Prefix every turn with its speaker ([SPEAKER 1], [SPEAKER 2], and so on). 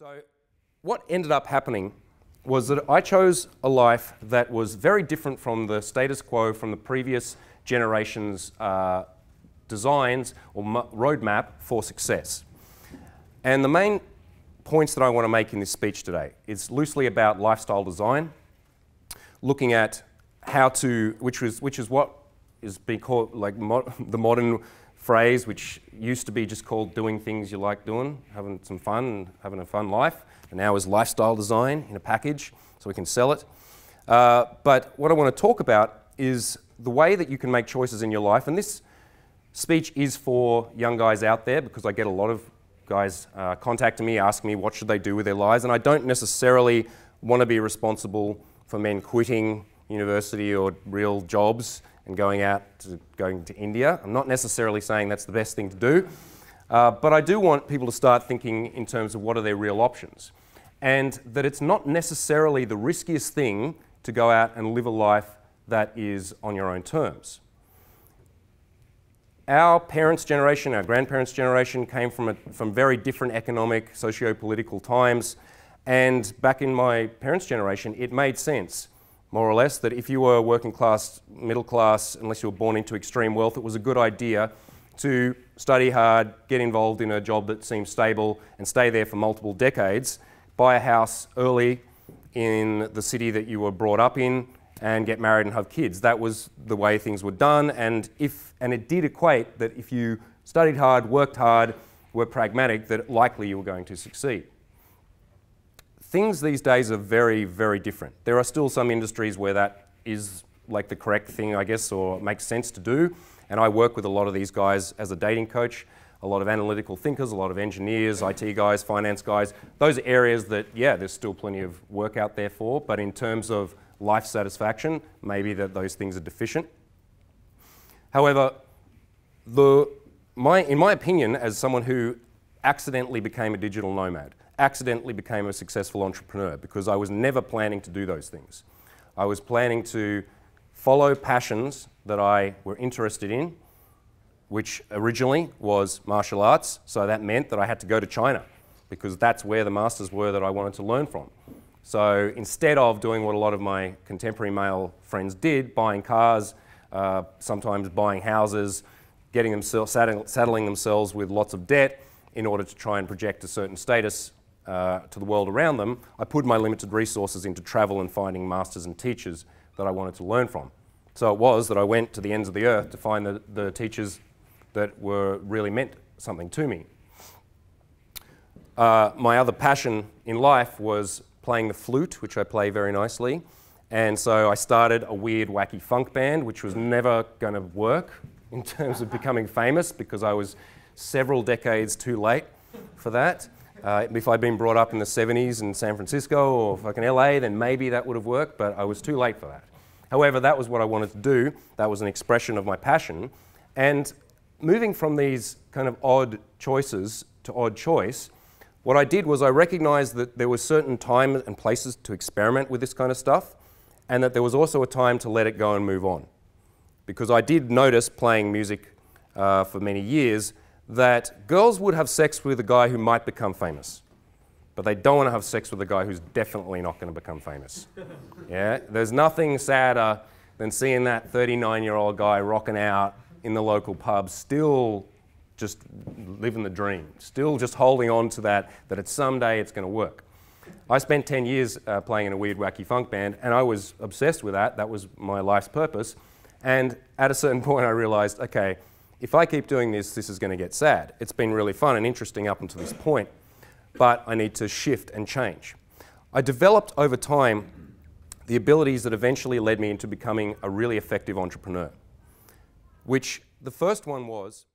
[SPEAKER 1] So what ended up happening was that I chose a life that was very different from the status quo from the previous generation's designs or roadmap for success. And the main points that I want to make in this speech today is loosely about lifestyle design, looking at how to, which is what is being called like the modern phrase, which used to be just called doing things you like doing, having some fun and having a fun life, and now is lifestyle design in a package so we can sell it. But what I want to talk about is the way that you can make choices in your life, and this speech is for young guys out there because I get a lot of guys contacting me, asking me what should they do with their lives, and I don't necessarily want to be responsible for men quitting university or real jobs and going to India. I'm not necessarily saying that's the best thing to do, but I do want people to start thinking in terms of what are their real options, and that it's not necessarily the riskiest thing to go out and live a life that is on your own terms. Our parents' generation, our grandparents' generation came from very different economic, socio-political times, and back in my parents' generation, it made sense, more or less, that if you were working class, middle class, unless you were born into extreme wealth, it was a good idea to study hard, get involved in a job that seemed stable, and stay there for multiple decades, buy a house early in the city that you were brought up in, and get married and have kids. That was the way things were done, and it did equate that if you studied hard, worked hard, were pragmatic, that likely you were going to succeed. Things these days are very, very different. There are still some industries where that is like the correct thing, I guess, or makes sense to do, and I work with a lot of these guys as a dating coach, a lot of analytical thinkers, a lot of engineers, IT guys, finance guys. Those are areas that, yeah, there's still plenty of work out there for, but in terms of life satisfaction, maybe that those things are deficient. However, in my opinion, as someone who accidentally became a digital nomad, accidentally became a successful entrepreneur, because I was never planning to do those things. I was planning to follow passions that I were interested in, which originally was martial arts, so that meant that I had to go to China, because that's where the masters were that I wanted to learn from. So instead of doing what a lot of my contemporary male friends did, buying cars, sometimes buying houses, getting themselves, saddling themselves with lots of debt in order to try and project a certain status to the world around them, I put my limited resources into travel and finding masters and teachers that I wanted to learn from. So it was that I went to the ends of the earth to find the teachers that were really meant something to me. My other passion in life was playing the flute, which I play very nicely, and so I started a weird, wacky funk band, which was never going to work in terms of becoming famous because I was several decades too late for that. If I'd been brought up in the 70s in San Francisco or fucking LA, then maybe that would have worked, but I was too late for that. However, that was what I wanted to do. That was an expression of my passion. And moving from these kind of odd choices to odd choice, what I did was I recognized that there were certain times and places to experiment with this kind of stuff, and that there was also a time to let it go and move on. Because I did notice playing music for many years that girls would have sex with a guy who might become famous, but they don't want to have sex with a guy who's definitely not going to become famous. Yeah? There's nothing sadder than seeing that 39-year-old guy rocking out in the local pub, still just living the dream, still just holding on to that someday it's going to work. I spent 10 years playing in a weird, wacky funk band, and I was obsessed with that. That was my life's purpose. And at a certain point, I realized, okay, if I keep doing this, this is going to get sad. It's been really fun and interesting up until this point, but I need to shift and change. I developed over time the abilities that eventually led me into becoming a really effective entrepreneur, which the first one was